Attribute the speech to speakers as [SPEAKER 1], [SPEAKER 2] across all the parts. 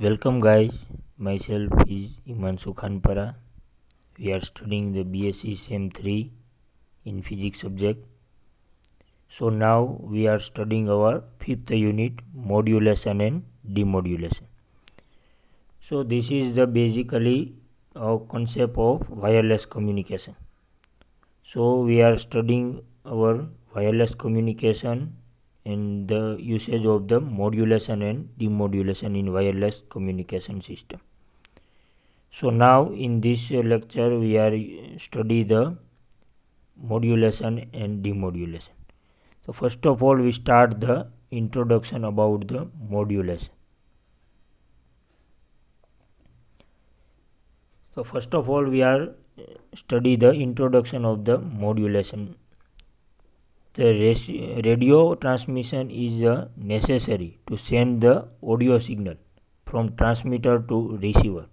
[SPEAKER 1] Welcome guys, myself is Imanshu Khanpara. We are studying the BSc SEM 3 in physics subject. So now we are studying our 5th unit, modulation and demodulation. So this is the basically our concept of wireless communication. So we are studying our wireless communication and the usage of the modulation and demodulation in wireless communication system. So now in this lecture we are study the modulation and demodulation. So first of all we start the introduction about the modulation. So first of all we are study the introduction of the modulation. The radio transmission is necessary to send the audio signal from transmitter to receiver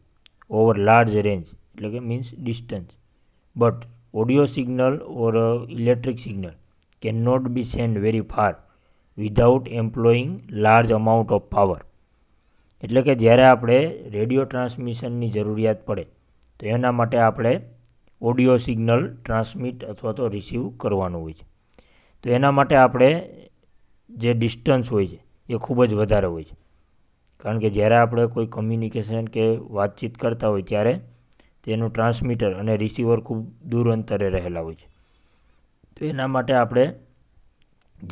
[SPEAKER 1] over large range, like means distance. But audio signal or electric signal cannot be sent very far without employing large amount of power. એટલે કે જ્યારે આપણે radio ટ્રાન્સમિશનની જરૂરિયાત પડે તો એના માટે આપણે ઓડિયો સિગ્નલ ટ્રાન્સમિટ અથવા તો રિસીવ કરવાનું હોય છે. તો એના માટે આપણે જે ડિસ્ટન્સ હોય છે એ ખૂબ જ વધારે હોય છે, કારણ કે જ્યારે આપણે કોઈ કમ્યુનિકેશન કે વાતચીત કરતા હોય ત્યારે તેનું ટ્રાન્સમીટર અને રિસીવર ખૂબ દૂર અંતરે રહેલા હોય છે. તો એના માટે આપણે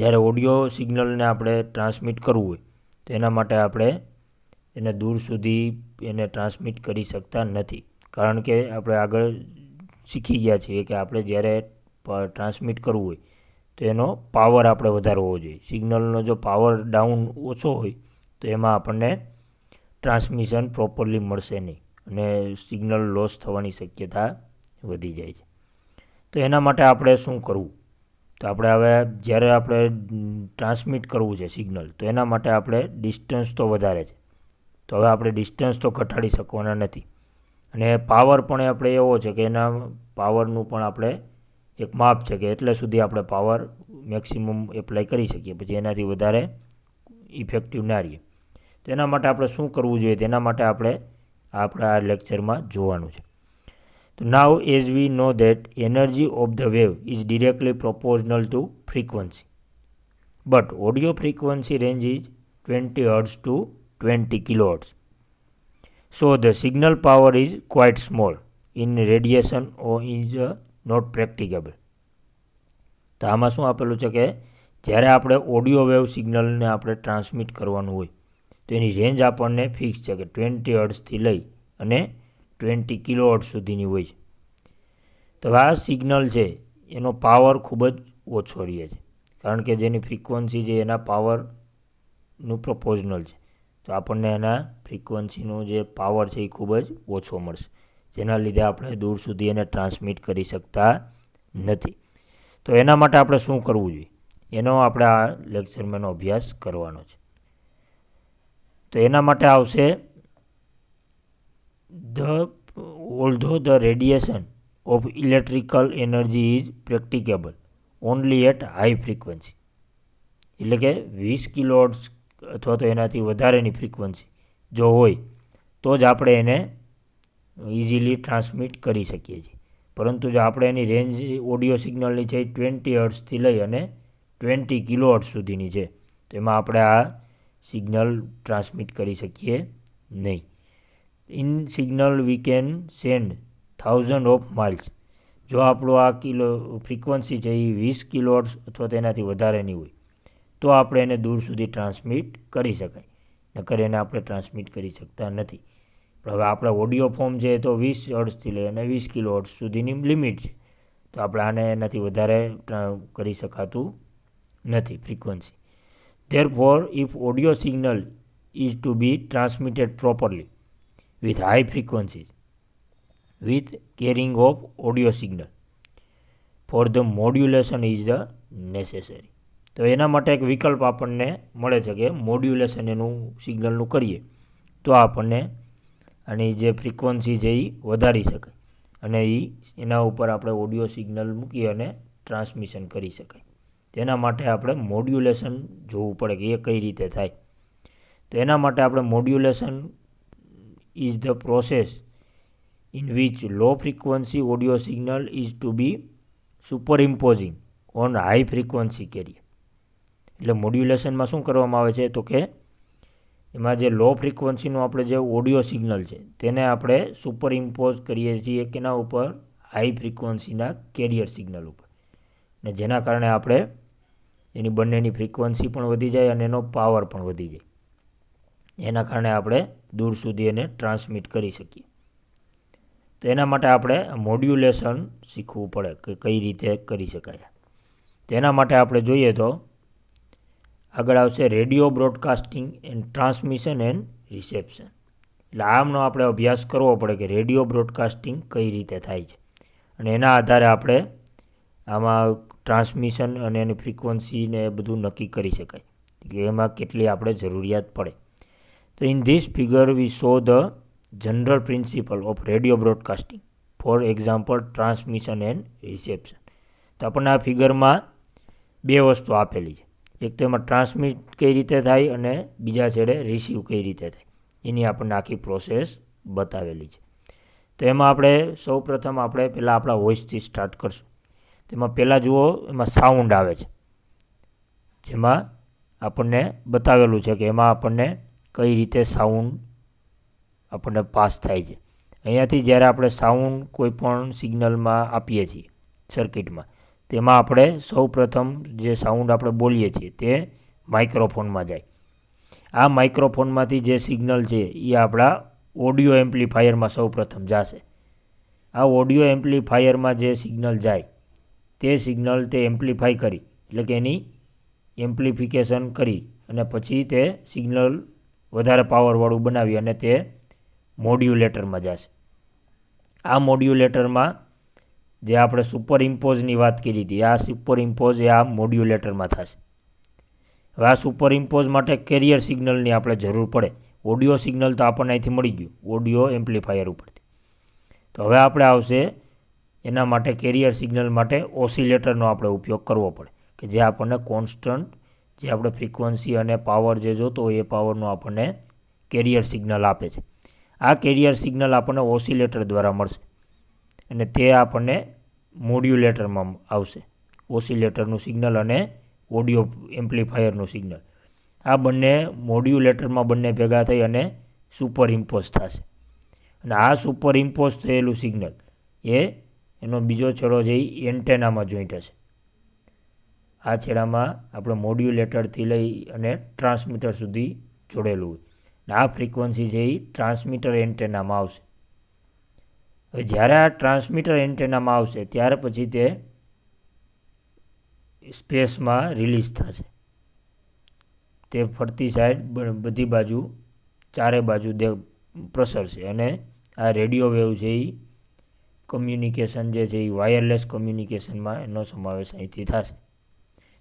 [SPEAKER 1] જ્યારે ઓડિયો સિગ્નલને આપણે ટ્રાન્સમિટ કરવું હોય તો એના માટે આપણે એને દૂર સુધી એને ટ્રાન્સમિટ કરી શકતા નથી, કારણ કે આપણે આગળ શીખી ગયા છીએ કે આપણે જ્યારે ટ્રાન્સમિટ કરવું હોય તો એનો પાવર આપણે વધારે હોવો જોઈએ. સિગ્નલનો જો પાવર ડાઉન ઓછો હોય તો એમાં આપણને ટ્રાન્સમિશન પ્રોપરલી મળશે નહીં અને સિગ્નલ લોસ થવાની શક્યતા વધી જાય છે. તો એના માટે આપણે શું કરવું? તો આપણે હવે જ્યારે આપણે ટ્રાન્સમિટ કરવું છે સિગ્નલ, તો એના માટે આપણે ડિસ્ટન્સ તો વધારે છે, તો હવે આપણે ડિસ્ટન્સ તો ઘટાડી શકવાના નથી. અને પાવર પણ આપણે એવો છે કે એના પાવરનું પણ આપણે એક માપ છે કે એટલે સુધી આપણે પાવર મેક્સિમમ એપ્લાય કરી શકીએ, પછી એનાથી વધારે ઇફેક્ટિવ ના રહીએ. તો એના માટે આપણે શું કરવું જોઈએ તેના માટે આપણે આ લેક્ચરમાં જોવાનું છે. તો now as we know that energy of the wave is directly proportional to frequency, but audio frequency range is 20 Hz to 20 kHz. So the signal power is quite small in radiation or is not practicable. તો આમાં શું આપેલું છે કે જ્યારે આપણે audio wave સિગ્નલને આપણે ટ્રાન્સમિટ કરવાનું હોય તો એની રેન્જ આપણને ફિક્સ છે કે 20 હર્ટ્ઝથી લઈ અને 20 kHz સુધીની હોય છે. તો આ સિગ્નલ છે એનો પાવર ખૂબ જ ઓછો રહે છે, કારણ કે જેની ફ્રીક્વન્સી છે એના પાવરનું પ્રપોઝનલ છે. તો આપણને એના ફ્રીક્વન્સીનો જે પાવર છે એ ખૂબ જ ઓછો મળશે, જેના લીધે આપણે દૂર સુધી એને ટ્રાન્સમિટ કરી શકતા નથી. તો એના માટે આપણે શું કરવું જોઈએ એનો આપણે આ લેક્ચરમાં એનો અભ્યાસ કરવાનો છે. તો એના માટે આવશે although the radiation of electrical energy is practicable only at high frequency, એટલે કે 20 kHz અથવા તો એનાથી વધારેની ફ્રીક્વન્સી જો હોય તો જ આપણે એને ઇઝીલી ટ્રાન્સમિટ કરી શકીએ છીએ. પરંતુ જો આપણે એની રેન્જ ઓડિયો સિગ્નલની છે 20 હર્ટ્ઝથી લઈ અને 20 kHz સુધીની છે, તો એમાં આપણે આ સિગ્નલ ટ્રાન્સમિટ કરી શકીએ નહીં. In signal we can send 1000 of miles. જો આપણું આ ફ્રીક્વન્સી છે એ 20 kHz અથવા તેનાથી વધારેની હોય તો આપણે એને દૂર સુધી ટ્રાન્સમિટ કરી શકાય, નકર એને આપણે ટ્રાન્સમિટ કરી શકતા નથી. પણ હવે આપણે ઓડિયો ફોર્મ છે તો 20 હર્ટ્ઝથી લઈ અને 20 kHz સુધીની લિમિટ છે, તો આપણે આને એનાથી વધારે કરી શકાતું નથી frequency. Therefore, if audio signal is to be transmitted properly with high frequencies with carrying of audio signal, for the modulation is the necessary. તો એના માટે એક વિકલ્પ આપણને મળે છે કે મોડ્યુલેશન એનું સિગ્નલનું કરીએ તો આપણને આની જે ફ્રીક્વન્સી છે એ વધારી શકાય અને એના ઉપર આપણે ઓડિયો સિગ્નલ મૂકી અને ટ્રાન્સમિશન કરી શકાય. તેના માટે આપણે મોડ્યુલેશન જોવું પડે કે એ કઈ રીતે થાય. તો એના માટે આપણે modulation is the process in which low frequency audio signal is to be superimposing on high frequency carrier. એટલે મોડ્યુલેશનમાં શું કરવામાં આવે છે તો કે એમાં જે લો ફ્રીક્વન્સીનું આપણે જે ઓડિયો સિગ્નલ છે તેને આપણે સુપરઇમ્પોઝ કરીએ છીએ કેના ઉપર, હાઈ ફ્રીક્વન્સીના કેરિયર સિગ્નલ ઉપર, ને જેના કારણે આપણે એની બંનેની ફ્રીક્વન્સી પણ વધી જાય અને એનો પાવર પણ વધી જાય. એના કારણે આપણે દૂર સુધી એને ટ્રાન્સમિટ કરી શકીએ. તો એના માટે આપણે મોડ્યુલેશન શીખવું પડે કે કઈ રીતે કરી શકાય. તેના માટે આપણે જોઈએ તો આગળ આવશે radio broadcasting and transmission and reception. એટલે આમનો આપણે અભ્યાસ કરવો પડે કે રેડિયો બ્રોડકાસ્ટિંગ કઈ રીતે થાય છે અને એના આધારે આપણે આમાં ટ્રાન્સમિશન અને એની ફ્રીક્વન્સીને એ બધું નક્કી કરી શકાય કે એમાં કેટલી આપણે જરૂરિયાત પડે. તો in this figure we show the general principle of radio broadcasting, for example transmission and reception. તો આપણને આ ફિગરમાં બે વસ્તુ આપેલી છે. એક તો એમાં ટ્રાન્સમિટ કઈ રીતે થાય અને બીજા છેડે રિસીવ કઈ રીતે થાય એની આપણને આખી પ્રોસેસ બતાવેલી છે. તો એમાં આપણે સૌપ્રથમ આપણે પહેલાં આપણા વોઇસથી સ્ટાર્ટ કરશું. તેમાં પહેલાં જુઓ એમાં સાઉન્ડ આવે છે, જેમાં આપણને બતાવેલું છે કે એમાં આપણને કઈ રીતે સાઉન્ડ આપણને પાસ થાય છે. અહીંયાથી જ્યારે આપણે સાઉન્ડ કોઈ પણ સિગ્નલમાં આપીએ છીએ સર્કિટમાં, તેમાં આપણે સૌપ્રથમ જે સાઉન્ડ આપણે બોલીએ છીએ તે માઇક્રોફોનમાં જાય. આ માઇક્રોફોનમાંથી જે સિગ્નલ છે એ આપણા ઓડિયો એમ્પ્લીફાયરમાં સૌપ્રથમ જશે. આ ઓડિયો એમ્પ્લીફાયરમાં જે સિગ્નલ જાય તે સિગ્નલ તે એમ્પ્લીફાય કરી, એટલે કે એની એમ્પ્લિફિકેશન કરી અને પછી તે સિગ્નલ વધારે પાવરવાળું બનાવી અને તે મોડ્યુલેટરમાં જશે. આ મોડ્યુલેટરમાં જે આપણે સુપરઇમ્પોઝની વાત કરી હતી, આ સુપરઇમ્પોઝ એ આ મોડ્યુલેટરમાં થશે. હવે આ સુપરઇમ્પોઝ માટે કેરિયર સિગ્નલની આપણે જરૂર પડે. ઓડિયો સિગ્નલ તો આપણને અહીંથી મળી ગયું ઓડિયો એમ્પ્લીફાયર ઉપરથી. તો હવે આપણે આવશે એના માટે કેરિયર સિગ્નલ માટે ઓસિલેટરનો આપણે ઉપયોગ કરવો પડે કે જે આપણને કોન્સ્ટન્ટ જે આપણે ફ્રીક્વન્સી અને પાવર જે જોતો હોય એ પાવરનો આપણને કેરિયર સિગ્નલ આપે છે. આ કેરિયર સિગ્નલ આપણને ઓસિલેટર દ્વારા મળશે અને તે આપણને મોડ્યુલેટરમાં આવશે. ઓસિલેટરનું સિગ્નલ અને ઓડિયો એમ્પ્લીફાયરનું સિગ્નલ આ બંને મોડ્યુલેટરમાં બંને ભેગા થઈ અને સુપરઇમ્પોઝ થશે. અને આ સુપરઇમ્પોઝ થયેલું સિગ્નલ એ એનો બીજો છેડો છે એ એન્ટેનામાં જોઈન્ટ હશે. આ છેડામાં આપણે મોડ્યુલેટરથી લઈ અને ટ્રાન્સમીટર સુધી જોડેલું હોય. અને આ ફ્રીક્વન્સી છે એ ટ્રાન્સમીટર એન્ટેનામાં આવશે. હવે જ્યારે આ ટ્રાન્સમીટર એન્ટેનામાં આવશે ત્યાર પછી તે સ્પેસમાં રિલીઝ થશે. તે ફરતી સાઈડ બધી બાજુ ચારે બાજુ પ્રસરશે અને આ રેડિયો વેવ છે એ કમ્યુનિકેશન જે છે એ વાયરલેસ કમ્યુનિકેશનમાં એનો સમાવેશ અહીંથી થશે.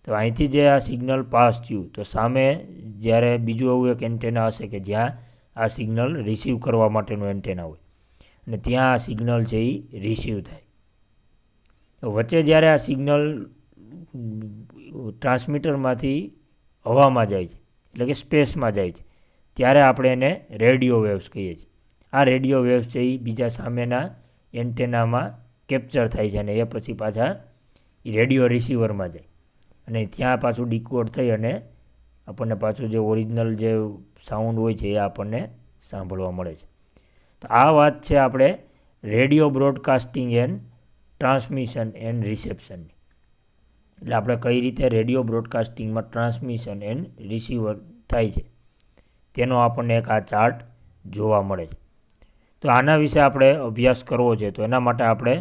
[SPEAKER 1] તો અહીંથી જે આ સિગ્નલ પાસ થયું તો સામે જ્યારે બીજું એવું એક એન્ટેના હશે કે જ્યાં આ સિગ્નલ રિસીવ કરવા માટેનું એન્ટેના હોય અને ત્યાં આ સિગ્નલ છે એ રિસીવ થાય. વચ્ચે જ્યારે આ સિગ્નલ ટ્રાન્સમીટરમાંથી હવામાં જાય છે એટલે કે સ્પેસમાં જાય છે ત્યારે આપણે એને રેડિયો વેવ્સ કહીએ છીએ. આ રેડિયો વેવ્સ છે એ બીજા સામેના એન્ટેનામાં કેપ્ચર થાય છે અને એ પછી પાછા રેડિયો રિસીવરમાં જાય અને ત્યાં પાછું ડીકોડ થઈ અને આપણને પાછું જે ઓરિજિનલ જે સાઉન્ડ હોય છે એ આપણને સાંભળવા મળે છે. તો આ વાત છે આપણે radio broadcasting and transmission and રિસેપ્શનની. એટલે આપણે કઈ રીતે રેડિયો બ્રોડકાસ્ટિંગમાં ટ્રાન્સમિશન એન્ડ રિસીવર થાય છે તેનો આપણને એક આ ચાર્ટ જોવા મળે છે. તો આના વિશે આપણે અભ્યાસ કરવો છે તો એના માટે આપણે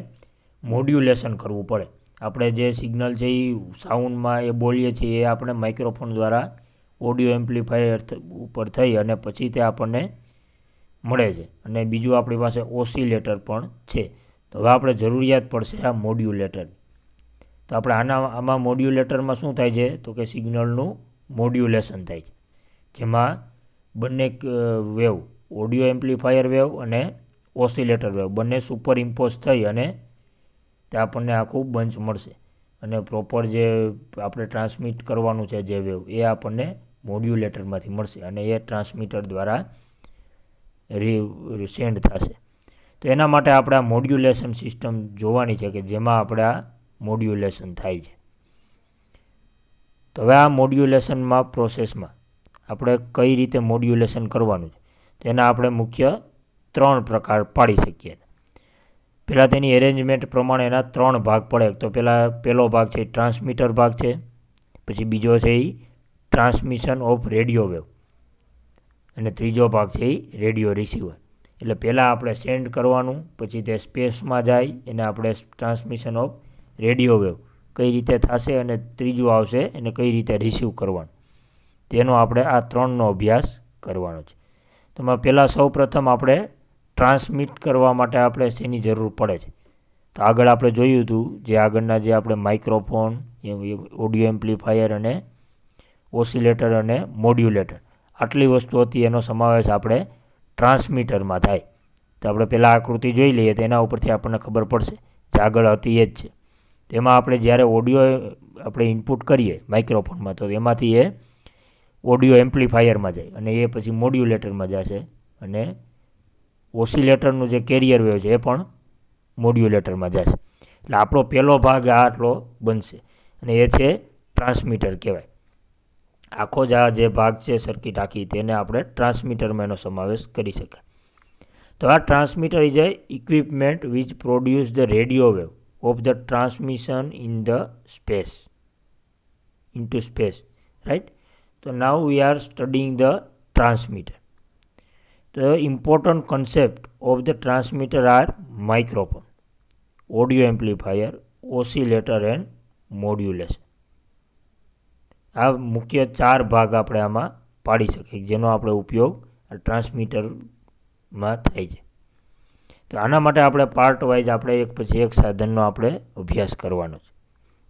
[SPEAKER 1] મોડ્યુલેશન કરવું પડે. આપણે જે સિગ્નલ છે એ સાઉન્ડમાં એ બોલીએ છીએ એ આપણે માઇક્રોફોન દ્વારા ઓડિયો એમ્પ્લીફાયર ઉપર થઈ અને પછી તે આપણને મળે છે. અને બીજું આપણી પાસે ઓસિલેટર પણ છે. તો હવે આપણે જરૂરિયાત પડશે આ મોડ્યુલેટર. તો આપણે આમાં મોડ્યુલેટરમાં શું થાય છે તો કે સિગ્નલનું મોડ્યુલેશન થાય છે, જેમાં બંને વેવ ઓડિયો એમ્પ્લીફાયર વેવ અને ઓસિલેટર વેવ બંને સુપરઇમ્પોઝ થઈ અને તે આપણને આખું બંચ મળશે અને પ્રોપર જે આપણે ટ્રાન્સમિટ કરવાનું છે જે વેવ એ આપણને મોડ્યુલેટરમાંથી મળશે અને એ ટ્રાન્સમીટર દ્વારા સેન્ડ થશે. તો એના માટે આપણે આ મોડ્યુલેશન સિસ્ટમ જોવાની છે કે જેમાં આપણે આ મોડ્યુલેશન થાય છે. તો હવે આ મોડ્યુલેશનમાં પ્રોસેસમાં આપણે કઈ રીતે મોડ્યુલેશન કરવાનું છે તેના આપણે મુખ્ય 3 પ્રકાર પાડી શકીએ. પહેલાં તેની એરેન્જમેન્ટ પ્રમાણે એના 3 ભાગ પડે. તો પહેલો ભાગ છે ટ્રાન્સમીટર ભાગ છે, પછી બીજો છે એ ટ્રાન્સમિશન ઓફ રેડિયો વેવ, અને ત્રીજો ભાગ છે એ રેડિયો રિસીવર. એટલે પહેલાં આપણે સેન્ડ કરવાનું, પછી તે સ્પેસમાં જાય એને આપણે ટ્રાન્સમિશન ઓફ રેડિયો વેવ કઈ રીતે થશે, અને ત્રીજું આવશે એને કઈ રીતે રિસીવ કરવાનું. તેનો આપણે આ 3નો અભ્યાસ કરવાનો છે. તો પહેલાં સૌ પ્રથમ આપણે ટ્રાન્સમિટ કરવા માટે આપણે શેની જરૂર પડે છે. તો આગળ આપણે જોયું હતું જે આગળના જે આપણે માઇક્રોફોન, ઓડિયો એમ્પ્લીફાયર અને ઓસિલેટર અને મોડ્યુલેટર આટલી વસ્તુ હતી, એનો સમાવેશ આપણે ટ્રાન્સમીટરમાં થાય. તો આપણે પહેલાં આકૃતિ જોઈ લઈએ તો એના ઉપરથી આપણને ખબર પડશે જે આગળ હતી એ જ છે. તેમાં આપણે જ્યારે ઓડિયો આપણે ઇનપુટ કરીએ માઇક્રોફોનમાં તો એમાંથી એ ઓડિયો એમ્પ્લીફાયરમાં જાય અને એ પછી મોડ્યુલેટરમાં જશે, અને ઓસિલેટરનું જે કેરિયર વેવ છે એ પણ મોડ્યુલેટરમાં જશે. એટલે આપણો પહેલો ભાગ આટલો બનશે અને એ છે ટ્રાન્સમીટર કહેવાય. આખો જ આ જે ભાગ છે સર્કિટ આખી તેને આપણે ટ્રાન્સમીટરમાં એનો સમાવેશ કરી શકાય. તો આ transmitter is a equipment which produce the radio wave of the transmission in the space into space, right? So now we are studying the transmitter. The important concept of the transmitter are microphone, audio amplifier, oscillator and modulation. આ મુખ્ય 4 ભાગ આપણે આમાં પાડી શકીએ જેનો આપણે ઉપયોગ ટ્રાન્સમીટરમાં થાય છે. તો આના માટે આપણે પાર્ટ વાઇઝ આપણે એક પછી એક સાધનનો આપણે અભ્યાસ કરવાનો છે.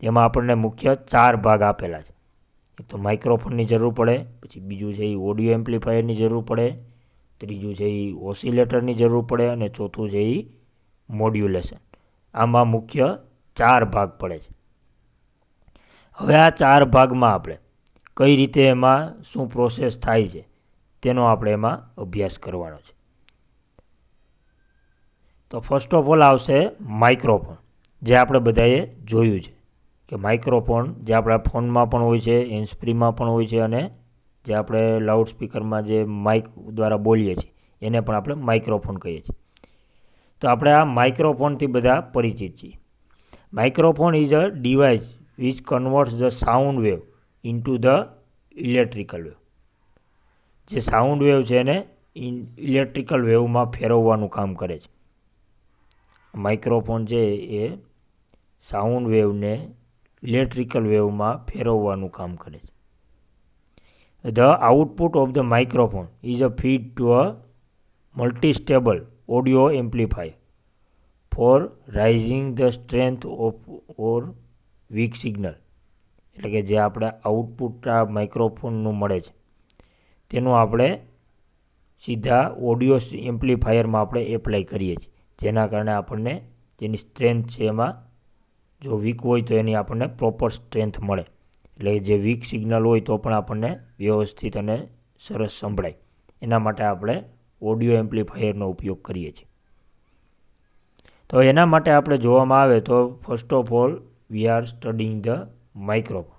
[SPEAKER 1] તેમાં આપણને મુખ્ય 4 ભાગ આપેલા છે. એક તો માઇક્રોફોનની જરૂર પડે, પછી બીજું છે એ ઓડિયો એમ્પ્લીફાયરની જરૂર પડે, ત્રીજું છે એ ઓસિલેટરની જરૂર પડે, અને ચોથું છે એ મોડ્યુલેશન. આમાં મુખ્ય 4 ભાગ પડે છે. હવે આ 4 ભાગમાં આપણે કઈ રીતે એમાં શું પ્રોસેસ થાય છે તેનો આપણે એમાં અભ્યાસ કરવાનો છે. તો ફર્સ્ટ ઓફ ઓલ આવશે માઇક્રોફોન, જે આપણે બધાએ જોયું છે કે માઇક્રોફોન જે આપણા ફોનમાં પણ હોય છે, હેન્ડસ્ફ્રીમાં પણ હોય છે, અને જે આપણે લાઉડસ્પીકરમાં જે માઇક દ્વારા બોલીએ છીએ એને પણ આપણે માઇક્રોફોન કહીએ છીએ. તો આપણે આ માઇક્રોફોનથી બધા પરિચિત છીએ. Microphone is a device which converts the sound wave into the electrical wave. જે સાઉન્ડ વેવ છે એને ઇલેક્ટ્રિકલ વેવમાં ફેરવવાનું કામ કરે છે. માઇક્રોફોન છે એ સાઉન્ડ વેવને ઇલેક્ટ્રિકલ વેવમાં ફેરવવાનું કામ કરે છે. The output of the microphone is a feed to a multistable audio amplifier for raising the strength of or weak signal. એટલે કે જે આપણે આઉટપુટ આ માઇક્રોફોનનું મળે છે તેનું આપણે સીધા ઓડિયો એમ્પ્લીફાયરમાં આપણે એપ્લાય કરીએ છીએ, જેના કારણે આપણને જેની સ્ટ્રેન્થ છે એમાં જો વીક હોય તો એની આપણને પ્રોપર સ્ટ્રેન્થ મળે. એટલે જે વીક સિગ્નલ હોય તો પણ આપણને વ્યવસ્થિત અને સરસ સંભળાય. એના માટે આપણે ઓડિયો એમ્પ્લીફાયરનો ઉપયોગ કરીએ છીએ. તો એના માટે આપણે જોવામાં આવે તો first of all we are studying the microphone.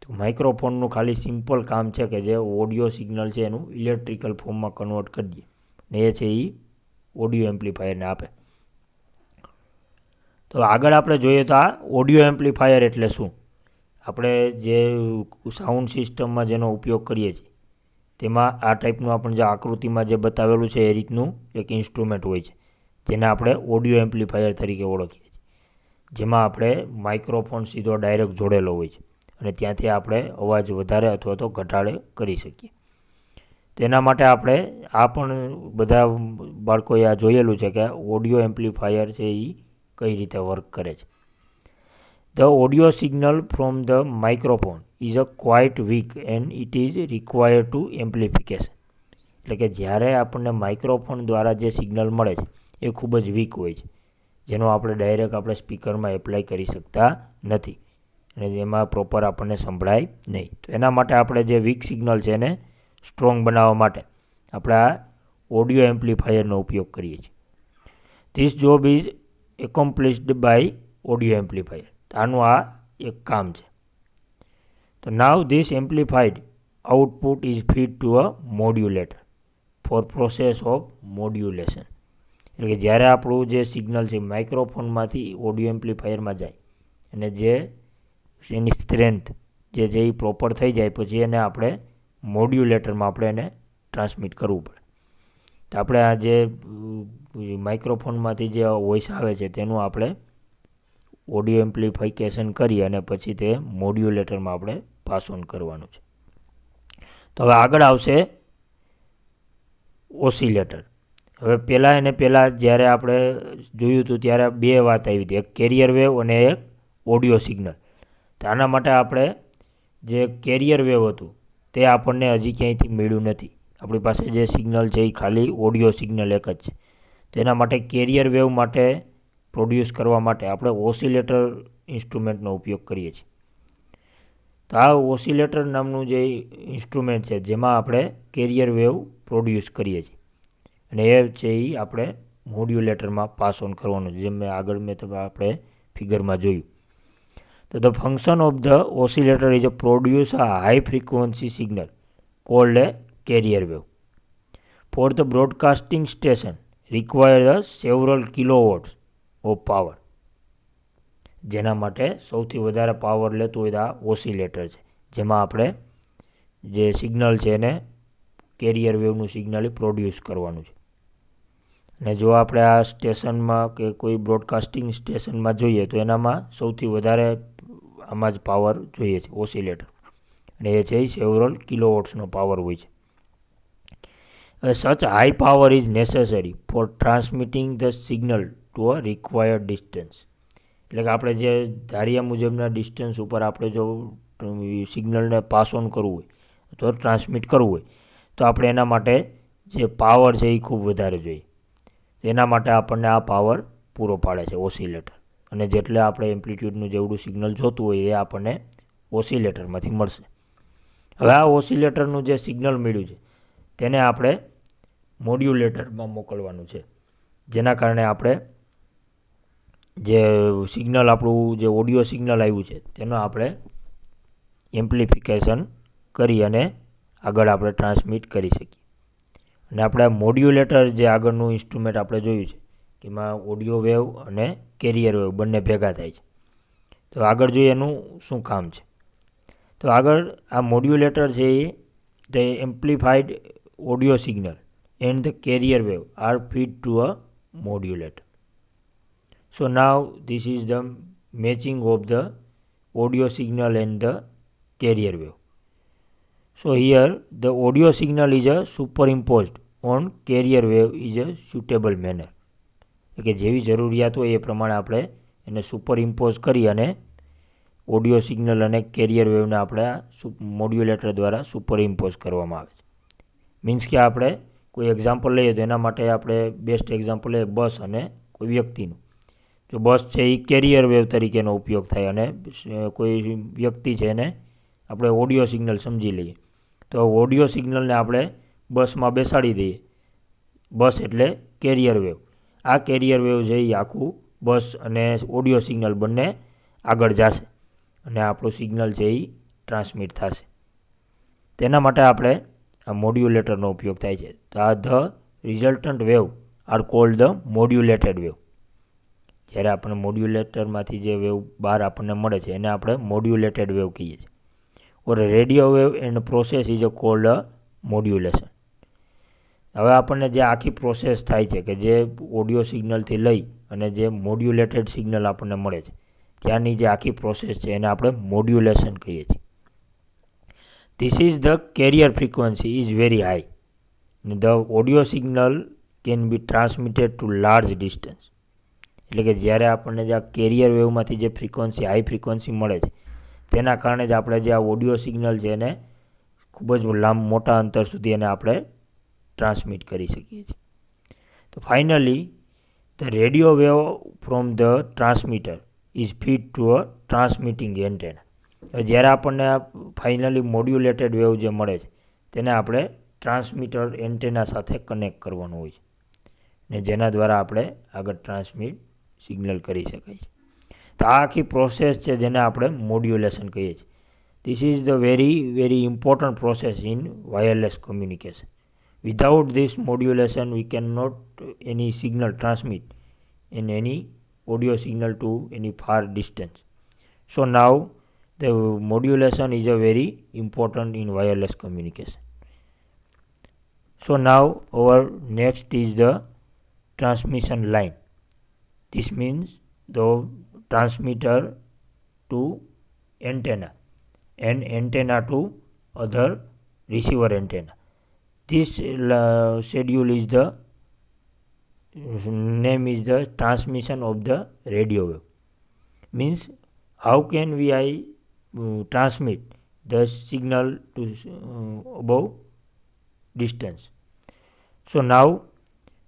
[SPEAKER 1] તો માઇક્રોફોનનું ખાલી સિમ્પલ કામ છે કે જે ઓડિયો સિગ્નલ છે એનું ઇલેક્ટ્રિકલ ફોર્મમાં કન્વર્ટ કરી દઈએ, ને એ છે એ ઓડિયો એમ્પ્લીફાયરને આપે. તો આગળ આપણે જોઈએ તો આ ઓડિયો એમ્પ્લીફાયર એટલે શું. આપણે જે સાઉન્ડ સિસ્ટમમાં જેનો ઉપયોગ કરીએ છીએ તેમાં આ ટાઈપનું આપણે જે આકૃતિમાં જે બતાવેલું છે એ રીતનું એક ઇન્સ્ટ્રુમેન્ટ હોય છે જેને આપણે ઓડિયો એમ્પ્લીફાયર તરીકે ઓળખીએ છીએ, જેમાં આપણે માઇક્રોફોન સીધો ડાયરેક્ટ જોડેલો હોય છે અને ત્યાંથી આપણે અવાજ વધારે અથવા તો ઘટાડે કરી શકીએ. તેના માટે આપણે આ પણ બધા બાળકોએ આ જોયેલું છે કે ઓડિયો એમ્પ્લીફાયર છે એ કઈ રીતે વર્ક કરે છે. The audio signal from the microphone is a quite weak and it is required to amplification. એટલે કે જ્યારે આપણને માઇક્રોફોન દ્વારા જે સિગ્નલ મળે છે એ ખૂબ જ વીક હોય છે, જેનો આપણે ડાયરેક્ટ આપણે સ્પીકરમાં એપ્લાય કરી શકતા નથી અને એમાં પ્રોપર આપણને સંભળાય નહીં. તો એના માટે આપણે જે વીક સિગ્નલ છે એને સ્ટ્રોંગ બનાવવા માટે આપણે આ ઓડિયો એમ્પ્લીફાયરનો ઉપયોગ કરીએ છીએ. This job is accomplished by audio amplifier. આનું આ એક કામ છે. તો now this amplified output is feed to a modulator for process of modulation. એટલે કે જ્યારે આપણું જે સિગ્નલ છે માઇક્રોફોનમાંથી ઓડિયો એમ્પ્લીફાયરમાં જાય અને જે એની સ્ટ્રેન્થ જે છે એ પ્રોપર થઈ જાય પછી એને આપણે મોડ્યુલેટરમાં આપણે એને ટ્રાન્સમિટ કરવું પડે. તો આપણે આ જે માઇક્રોફોનમાંથી જે વોઇસ આવે છે તેનું આપણે ઓડિયો એમ્પ્લીફિકેશન કરી અને પછી તે મોડ્યુલેટરમાં આપણે પાસ ઓન કરવાનું છે. તો હવે આગળ આવશે ઓસિલેટર. હવે પહેલાં જ્યારે આપણે જોયું હતું ત્યારે બે વાત આવી હતી, એક કેરિયર વેવ અને એક ઓડિયો સિગ્નલ. તો આના માટે આપણે જે કેરિયર વેવ હતું તે આપણને હજી ક્યાંયથી મળ્યું નથી. આપણી પાસે જે સિગ્નલ છે એ ખાલી ઓડિયો સિગ્નલ એક જ છે. તેના માટે કેરિયર વેવ માટે પ્રોડ્યુસ કરવા માટે આપણે ઓસિલેટર ઇન્સ્ટ્રુમેન્ટનો ઉપયોગ કરીએ છીએ. તો આ ઓસિલેટર નામનું જે ઇન્સ્ટ્રુમેન્ટ છે જેમાં આપણે કેરિયર વેવ પ્રોડ્યુસ કરીએ છીએ અને એ છે એ આપણે મોડ્યુલેટરમાં પાસ ઓન કરવાનું છે, જેમ આપણે ફિગરમાં જોયું. તો the function of the oscillator is a produce a high frequency signal cold A carrier wave. For the broadcasting station requires several kilowatts of power. જેના માટે સૌથી વધારે પાવર લેતું હોય તો આ ઓસિલેટર છે, જેમાં આપણે જે સિગ્નલ છે એને કેરિયર વેવનું સિગ્નલ પ્રોડ્યુસ કરવાનું છે. અને જો આપણે આ સ્ટેશનમાં કે કોઈ બ્રોડકાસ્ટિંગ સ્ટેશનમાં જોઈએ તો એનામાં સૌથી વધારે આમાં જ પાવર જોઈએ છે ઓસિલેટર, અને એ છે સેવરલ કિલોવોટ્સનો પાવર હોય છે. Such high power is necessary for transmitting the signal to a required distance. એટલે કે આપણે જે ધાર્યા મુજબના ડિસ્ટન્સ ઉપર આપણે જો સિગ્નલને પાસ ઓન કરવું હોય તો ટ્રાન્સમિટ કરવું હોય તો આપણે એના માટે જે પાવર છે એ ખૂબ વધારે જોઈએ. એના માટે આપણને આ પાવર પૂરો પાડે છે ઓસિલેટર, અને જેટલે આપણે એમ્પ્લિટ્યૂડનું જેવડું સિગ્નલ જોતું હોય એ આપણને ઓસિલેટરમાંથી મળશે. હવે આ ઓસિલેટરનું જે સિગ્નલ મળ્યું છે તેને આપણે મોડ્યુલેટરમાં મોકલવાનું છે, જેના કારણે આપણે જે સિગ્નલ આપણું જે ઓડિયો સિગ્નલ આવ્યું છે તેનો આપણે એમ્પ્લિફિકેશન કરી અને આગળ આપણે ટ્રાન્સમિટ કરી શકીએ. અને આપણે મોડ્યુલેટર જે આગળનું ઇન્સ્ટ્રુમેન્ટ આપણે જોયું છે કે એમાં ઓડિયો વેવ અને કેરિયર વેવ બંને ભેગા થાય છે. તો આગળ જોઈએ એનું શું કામ છે. તો આગળ આ મોડ્યુલેટર છે એ the amplified audio signal and the carrier wave are fed to a modulator. So now this is the matching of the audio signal and the carrier wave. So here the audio signal is a superimposed on carrier wave is a suitable manner. કે જેવી જરૂરિયાત હોય એ પ્રમાણે આપણે એને superimpose કરી અને audio signal અને કેરિયર વેવને આપણે મોડ્યુલેટર દ્વારા સુપરઇમ્પોઝ કરવામાં આવે છે. મીન્સ કે આપણે કોઈ એક્ઝામ્પલ લઈએ તો એના માટે આપણે બેસ્ટ એક્ઝામ્પલ લઈએ બસ અને કોઈ વ્યક્તિનું. જો બસ છે એ કેરિયર વેવ તરીકેનો ઉપયોગ થાય અને કોઈ વ્યક્તિ છે એને આપણે ઓડિયો સિગ્નલ સમજી લઈએ તો ઓડિયો સિગ્નલને આપણે બસમાં બેસાડી દઈએ. બસ એટલે કેરિયર વેવ. આ કેરિયર વેવ છે એ આખું બસ અને ઓડિયો સિગ્નલ બંને આગળ જશે અને આપણું સિગ્નલ છે એ ટ્રાન્સમિટ થશે. તેના માટે આપણે આ મોડ્યુલેટરનો ઉપયોગ થાય છે. તો આ the resultant wave are called the modulated wave. જ્યારે આપણે મોડ્યુલેટરમાંથી જે વેવ બહાર આપણને મળે છે એને આપણે મોડ્યુલેટેડ વેવ કહીએ છીએ. Or radio wave and process is a called a modulation. હવે આપણને જે આખી પ્રોસેસ થાય છે કે જે ઓડિયો સિગ્નલથી લઈ અને જે મોડ્યુલેટેડ સિગ્નલ આપણને મળે છે ત્યાંની જે આખી પ્રોસેસ છે એને આપણે મોડ્યુલેશન કહીએ છીએ. This is the carrier frequency is very high. The audio signal can be transmitted to large distance. એટલે કે જ્યારે આપણને જે આ કેરિયર વેવમાંથી જે ફ્રીક્વન્સી હાઈ ફ્રીક્વન્સી મળે છે તેના કારણે જ આપણે જે આ ઓડિયો સિગ્નલ છે એને ખૂબ જ મોટા અંતર સુધી એને આપણે ટ્રાન્સમિટ કરી શકીએ છીએ. તો finally the radio wave from the transmitter is feed to a transmitting antenna. જ્યારે આપણને ફાઇનલી મોડ્યુલેટેડ વેવ જે મળે છે તેને આપણે ટ્રાન્સમીટર એન્ટેના સાથે કનેક્ટ કરવાનું હોય છે ને જેના દ્વારા આપણે આગળ ટ્રાન્સમિટ સિગ્નલ કરી શકાય છે. તો આ આખી પ્રોસેસ છે જેને આપણે મોડ્યુલેશન કહીએ છીએ. This is the very important process in wireless communication. Without this modulation, we cannot any signal transmit in any audio signal to any far distance. So now the modulation is a very important in wireless communication. So now our next is the transmission line. This means the transmitter to antenna and antenna to other receiver antenna. This schedule is the name is the transmission of the radio wave. Means how can we transmit the signal to above distance. So now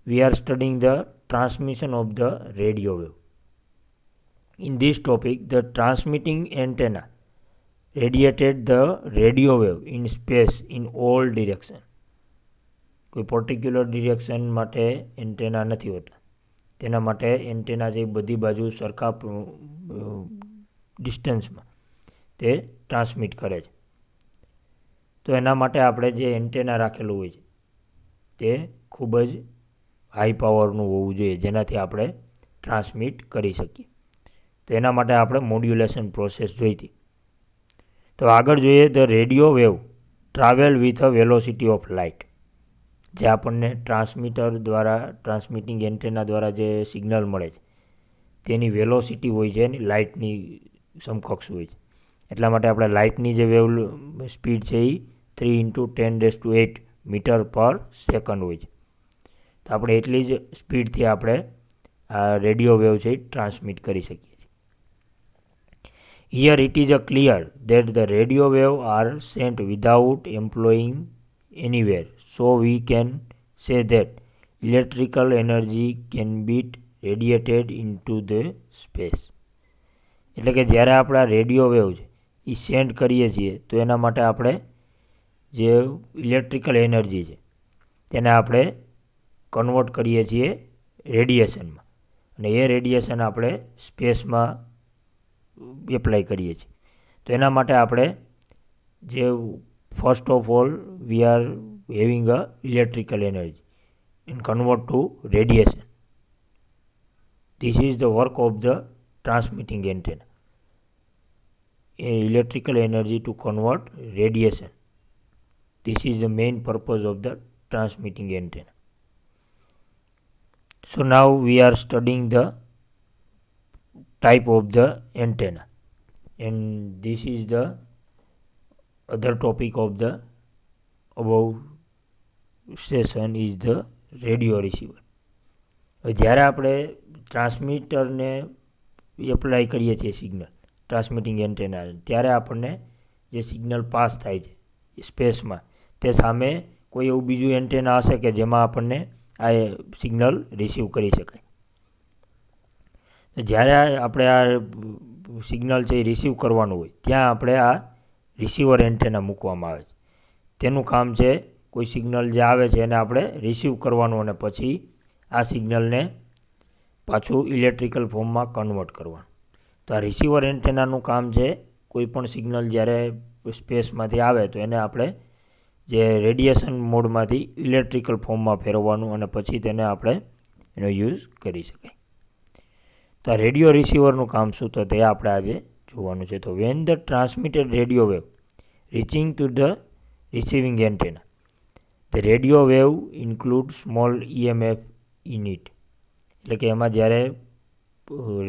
[SPEAKER 1] we are studying the transmission of the radio wave. In this topic, the transmitting antenna radiated the radio wave in space in all directions. કોઈ particular direction માટે antenna નથી હોતા. તેના માટે antenna જે બધી બાજુ સરખા ડિસ્ટન્સમાં તે ટ્રાન્સમિટ કરે છે. તો એના માટે આપણે જે એન્ટેના રાખેલું હોય છે તે ખૂબ જ હાઈ પાવરનું હોવું જોઈએ જેનાથી આપણે ટ્રાન્સમિટ કરી શકીએ. તો એના માટે આપણે મોડ્યુલેશન પ્રોસેસ જોઈતી. તો આગળ જોઈએ the radio wave travel with a velocity of light. જે આપણને ટ્રાન્સમીટર દ્વારા ટ્રાન્સમિટિંગ એન્ટેના દ્વારા જે સિગ્નલ મળે છે તેની વેલોસિટી હોય છે એની લાઇટની સમકક્ષ હોય છે. એટલા માટે આપણે લાઇટની જે વેવ સ્પીડ છે એ 3 × 10⁸ મીટર પર સેકન્ડ હોય છે. તો આપણે એટલી જ સ્પીડથી આપણે આ રેડિયો વેવ છે એ ટ્રાન્સમિટ કરી શકીએ છીએ. Here it is clear that the radio wave are sent without employing anywhere. So we can say that electrical energy can be radiated into the space. એટલે કે જ્યારે આપણે રેડિયો વેવ છે એ send કરીએ છીએ તો એના માટે આપણે જે ઇલેક્ટ્રિકલ એનર્જી છે તેને આપણે કન્વર્ટ કરીએ છીએ રેડિયેશનમાં અને એ રેડિયેશન આપણે સ્પેસમાં એપ્લાય કરીએ છીએ. તો એના માટે આપણે જે first of all we are having a electrical energy and convert to radiation. This is the work of the transmitting antenna. Electrical energy to convert radiation. This is the main purpose of the transmitting antenna. So now we are studying the type of the antenna and this is the other topic of the above session is the radio receiver. જ્યારે આપણે ટ્રાન્સમીટરને apply કરીએ છીએ signal transmitting antenna ત્યારે આપણને જે signal pass થાય છે સ્પેસમાં તે સામે કોઈ એવું બીજું એન્ટેના હશે કે જેમાં આપણને આ સિગ્નલ રિસીવ કરી શકાય. જ્યારે આપણે આ સિગ્નલ છે એ રિસીવ કરવાનું હોય ત્યાં આપણે આ રિસીવર એન્ટેના મૂકવામાં આવે છે. તેનું કામ છે કોઈ સિગ્નલ જે આવે છે એને આપણે રિસીવ કરવાનું અને પછી આ સિગ્નલને પાછું ઇલેક્ટ્રિકલ ફોર્મમાં કન્વર્ટ કરવાનું. તો આ રિસીવર એન્ટેનાનું કામ છે કોઈ પણ સિગ્નલ જ્યારે સ્પેસમાંથી આવે તો એને આપણે જે રેડિયેશન મોડમાંથી ઇલેક્ટ્રિકલ ફોર્મમાં ફેરવવાનું અને પછી તેને આપણે એનો યુઝ કરી શકાય. તો આ રેડિયો રિસીવરનું કામ શું તો તે આપણે આજે જોવાનું છે. તો when the transmitted radio wave reaching to the receiving antenna, the radio wave includes small EMF in it. એટલે કે એમાં જ્યારે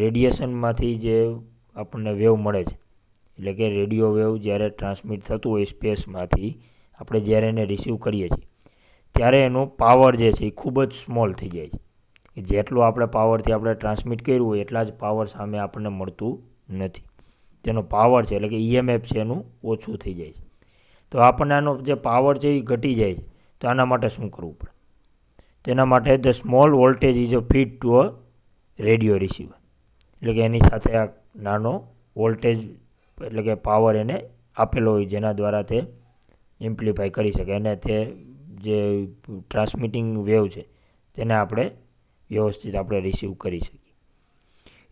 [SPEAKER 1] રેડિયેશનમાંથી જે આપણને વેવ મળે છે એટલે કે રેડિયો વેવ જ્યારે ટ્રાન્સમિટ થતું હોય સ્પેસમાંથી આપણે જ્યારે એને રિસીવ કરીએ છીએ ત્યારે એનો પાવર જે છે એ ખૂબ જ સ્મોલ થઈ જાય છે. જેટલું આપણે પાવરથી આપણે ટ્રાન્સમિટ કર્યું હોય એટલા જ પાવર સામે આપણને મળતું નથી. તેનો પાવર છે એટલે કે EMF છે એનું ઓછું થઈ જાય છે. તો આપણને આનો જે પાવર છે એ ઘટી જાય છે. તો આના માટે શું કરવું પડે? તેના માટે the small voltage is a feed to a radio receiver. એટલે કે એની સાથે આ નાનો વોલ્ટેજ એટલે કે પાવર એને આપેલો હોય જેના દ્વારા તે એમ્પ્લિફાય કરી શકે અને તે જે ટ્રાન્સમિટિંગ વેવ છે તેને આપણે વ્યવસ્થિત આપણે રિસીવ કરી શકીએ.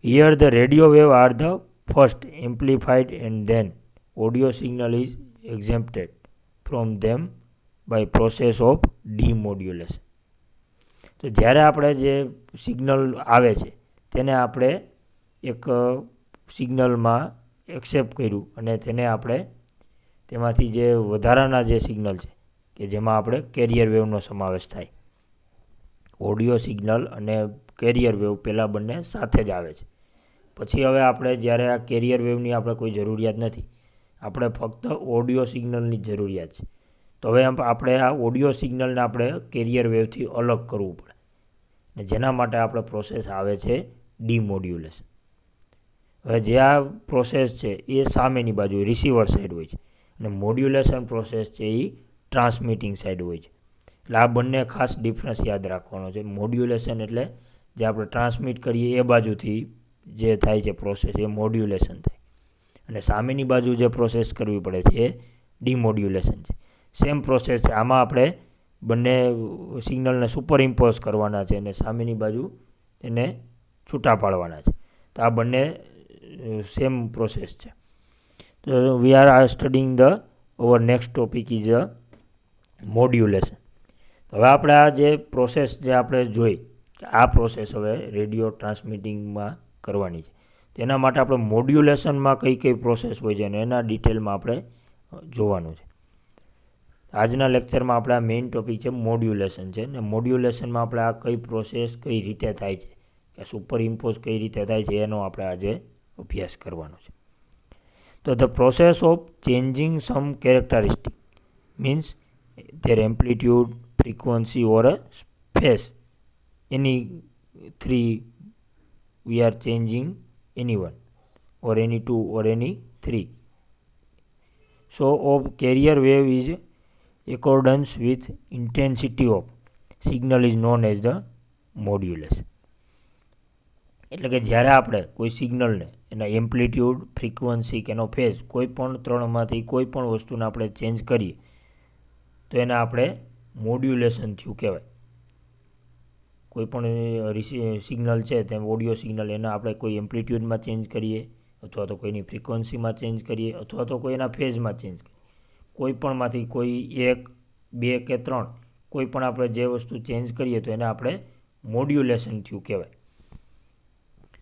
[SPEAKER 1] Here the radio wave are the first amplified and then audio signal is exempted from them by process of demodulation. તો જ્યારે આપણે જે સિગ્નલ આવે છે તેને આપણે એક સિગ્નલમાં એક્સેપ્ટ કર્યું અને તેને આપણે તેમાંથી જે વધારાના જે સિગ્નલ છે કે જેમાં આપણે કેરિયર વેવનો સમાવેશ થાય. ઓડિયો સિગ્નલ અને કેરિયર વેવ પહેલાં બંને સાથે જ આવે છે. પછી હવે આપણે જ્યારે આ કેરિયર વેવની આપણે કોઈ જરૂરિયાત નથી, આપણે ફક્ત ઓડિયો સિગ્નલની જ જરૂરિયાત છે. તો હવે આપણે આ ઓડિયો સિગ્નલને આપણે કેરિયર વેવથી અલગ કરવું પડે, અને જેના માટે આપણે પ્રોસેસ આવે છે ડીમોડ્યુલેશન. હવે જે આ પ્રોસેસ છે એ સામેની બાજુ રિસીવર સાઈડ હોય છે, અને મોડ્યુલેશન પ્રોસેસ છે એ ટ્રાન્સમિટિંગ સાઈડ હોય છે. એટલે આ બંને ખાસ ડિફરન્સ યાદ રાખવાનો છે. મોડ્યુલેશન એટલે જે આપણે ટ્રાન્સમિટ કરીએ એ બાજુથી જે થાય છે પ્રોસેસ એ મોડ્યુલેશન થાય, અને સામેની બાજુ જે પ્રોસેસ કરવી પડે છે એ ડીમોડ્યુલેશન છે. સેમ પ્રોસેસ છે. આમાં આપણે બંને સિગ્નલને સુપર ઇમ્પોઝ કરવાના છે અને સામેની બાજુ એને છૂટા પાડવાના છે. તો આ બંને સેમ પ્રોસેસ છે. તો we are studying the hour next topic is modulation. હવે આપણે આ જે પ્રોસેસ જે આપણે જોઈ, આ પ્રોસેસ હવે રેડિયો ટ્રાન્સમિટિંગમાં કરવાની છે. તેના માટે આપણે મોડ્યુલેશનમાં કઈ કઈ પ્રોસેસ હોય છે અને એના ડિટેલમાં આપણે જોવાનું છે. આજના લેક્ચરમાં આપણે આ મેઇન ટોપિક છે મોડ્યુલેશન છે, ને મોડ્યુલેશનમાં આપણે આ કઈ પ્રોસેસ કઈ રીતે થાય છે કે સુપર ઇમ્પોઝ કઈ રીતે થાય છે એનો આપણે આજે અભ્યાસ કરવાનો છે. તો the process of changing some characteristic means their amplitude, frequency or a phase. Any three we are changing any one or any two or any three. So of carrier wave is accordance with intensity of signal is known as the modulation. એટલે કે જ્યારે આપણે કોઈ સિગ્નલને એના amplitude, frequency કે એનો phase કોઈ પણ ત્રણમાંથી કોઈ પણ વસ્તુને આપણે ચેન્જ કરીએ તો એને આપણે મોડ્યુલેશન થયું કહેવાય. કોઈ પણ સિગ્નલ છે તેમ ઓડિયો સિગ્નલ એના આપણે કોઈ એમ્પ્લિટ્યૂડમાં ચેન્જ કરીએ, અથવા તો કોઈની ફ્રીક્વન્સીમાં ચેન્જ કરીએ, અથવા તો કોઈ એના ફેઝમાં ચેન્જ કરીએ. કોઈ પણમાંથી કોઈ એક, બે કે ત્રણ કોઈ પણ આપણે જે વસ્તુ ચેન્જ કરીએ તો એને આપણે મોડ્યુલેશન થયું કહેવાય.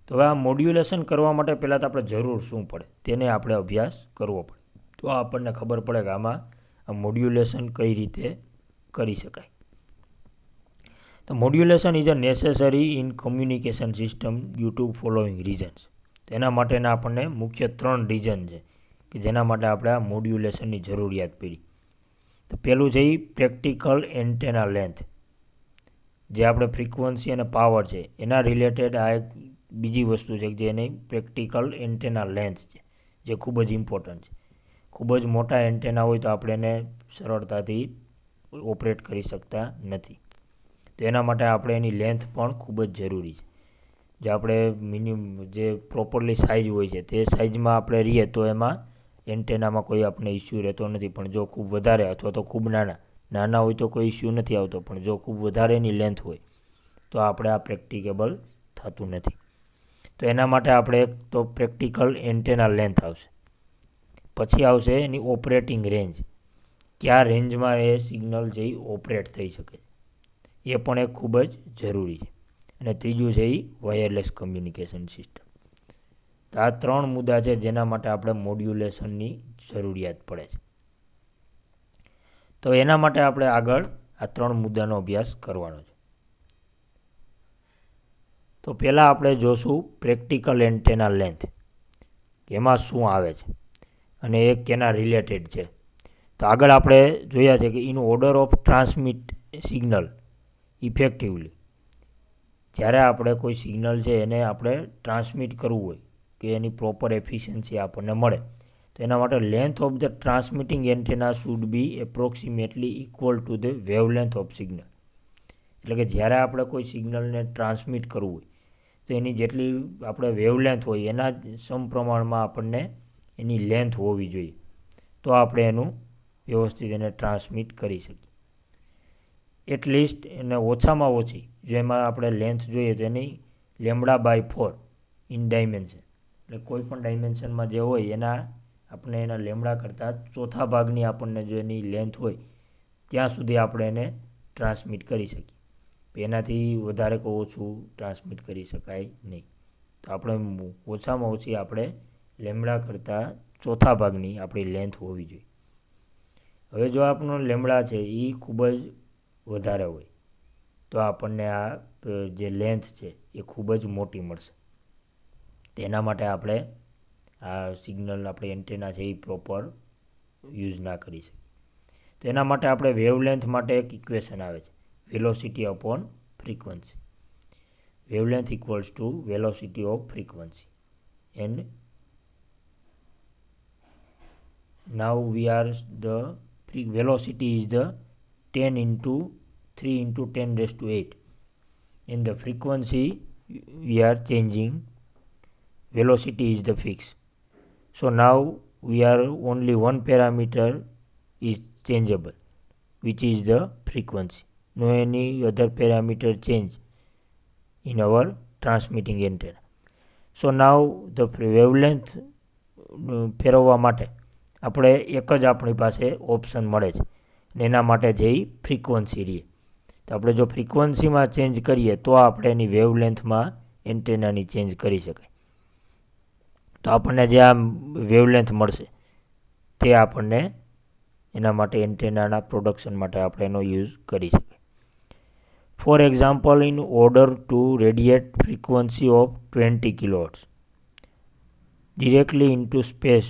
[SPEAKER 1] તો હવે આ મોડ્યુલેશન કરવા માટે પહેલાં તો આપણે જરૂર શું પડે તેને આપણે અભ્યાસ કરવો પડે. તો આપણને ખબર પડે કે આમાં આ મોડ્યુલેશન કઈ રીતે કરી શકાય. તો modulation is a necessary in communication system due to following reasons. તેના માટેના આપણને મુખ્ય 3 રીઝન છે કે જેના માટે આપણે આ મોડ્યુલેશનની જરૂરિયાત પડી. તો પહેલું છે એ પ્રેક્ટિકલ એન્ટેના લેન્થ. જે આપણે ફ્રીક્વન્સી અને પાવર છે એના રિલેટેડ આ એક બીજી વસ્તુ છે જે એની પ્રેક્ટિકલ એન્ટેના લેન્થ છે, જે ખૂબ જ ઇમ્પોર્ટન્ટ છે. ખૂબ જ મોટા એન્ટેના હોય તો આપણે એને સરળતાથી ઓપરેટ કરી શકતા નથી. તો એના માટે આપણે એની લેન્થ પણ ખૂબ જ જરૂરી છે. જે આપણે જે પ્રોપરલી સાઇઝ હોય છે તે સાઇઝમાં આપણે રહીએ તો એમાં એન્ટેનામાં કોઈ આપણે ઇસ્યુ રહેતો નથી. પણ જો ખૂબ વધારે અથવા તો ખૂબ નાના હોય તો કોઈ ઇસ્યુ નથી આવતો, પણ જો ખૂબ વધારેની લેન્થ હોય તો આપણે આ પ્રેક્ટિકેબલ થતું નથી. તો એના માટે આપણે એક તો પ્રેક્ટિકલ એન્ટેના લેન્થ આવશે. પછી આવશે એની ઓપરેટિંગ રેન્જ, કયા રેન્જમાં એ સિગ્નલ જે ઓપરેટ થઈ શકે, એ પણ એક ખૂબ જ જરૂરી છે. અને ત્રીજું છે એ વાયરલેસ કમ્યુનિકેશન સિસ્ટમ. તો આ 3 મુદ્દા છે જેના માટે આપણે મોડ્યુલેશનની જરૂરિયાત પડે છે. તો એના માટે આપણે આગળ આ 3 મુદ્દાનો અભ્યાસ કરવાનો છે. તો પહેલાં આપણે જોશું પ્રેક્ટિકલ એન્ટેના લેન્થ, એમાં શું આવે છે અને એ કેના રિલેટેડ છે. તો આગળ આપણે જોયા છે કે in order of transmit signal effectively, જ્યારે આપણે કોઈ સિગ્નલ છે એને આપણે ટ્રાન્સમિટ કરવું હોય કે એની પ્રોપર એફિશિયન્સી આપણને મળે, તો એના માટે length of the transmitting antenna should be approximately equal to the wavelength of signal. એટલે કે જ્યારે આપણે કોઈ સિગ્નલને ટ્રાન્સમિટ કરવું હોય તો એની જેટલી આપણે વેવલેન્થ હોય એના જ સમપ્રમાણમાં આપણને એની લેન્થ હોવી જોઈએ, તો આપણે એનું વ્યવસ્થિત એને ટ્રાન્સમિટ કરી શકીએ. એટલીસ્ટ એને ઓછામાં ઓછી જેમાં આપણે લેન્થ જોઈએ તો એની λ/4 ઇન ડાયમેન્શન, એટલે કોઈ પણ ડાયમેન્શનમાં જે હોય એના આપણે એના લેમડા કરતાં ચોથા ભાગની આપણને જો એની લેન્થ હોય ત્યાં સુધી આપણે એને ટ્રાન્સમિટ કરી શકીએ. એનાથી વધારે કે ઓછું ટ્રાન્સમિટ કરી શકાય નહીં. તો આપણે ઓછામાં ઓછી આપણે લેમડા કરતાં ચોથા ભાગની આપણી લેન્થ હોવી જોઈએ. હવે જો આપણો લેમડા છે એ ખૂબ જ વધારે હોય તો આપણને આ જે લેન્થ છે એ ખૂબ જ મોટી મળશે. તેના માટે આપણે આ સિગ્નલ આપણે એન્ટેના છે એ પ્રોપર યુઝ ના કરી શકીએ. તો એના માટે આપણે વેવલેન્થ માટે એક ઇક્વેશન આવે છે, velocity upon frequency. Wavelength equals to velocity off frequency. And now we are the velocity is the 10 into 3 into 10 raised to 8. In the frequency we are changing, velocity is the fix. So now we are only one parameter is changeable, which is the frequency. No any other parameter change in our transmitting antenna. So now the wavelength ફેરવવા માટે આપણે એક જ આપણી પાસે option મળે છે, અને એના માટે જે ફ્રીક્વન્સી રહીએ. તો આપણે જો ફ્રીક્વન્સીમાં ચેન્જ કરીએ તો આપણે એની વેવલેન્થમાં એન્ટેનાની ચેન્જ કરી શકાય. તો આપણને જે આ વેવલેન્થ મળશે તે આપણને એના માટે એન્ટેનાના પ્રોડક્શન માટે આપણે એનો યુઝ કરી શકીએ. For example, in order to radiate frequency of 20 kHz directly into space,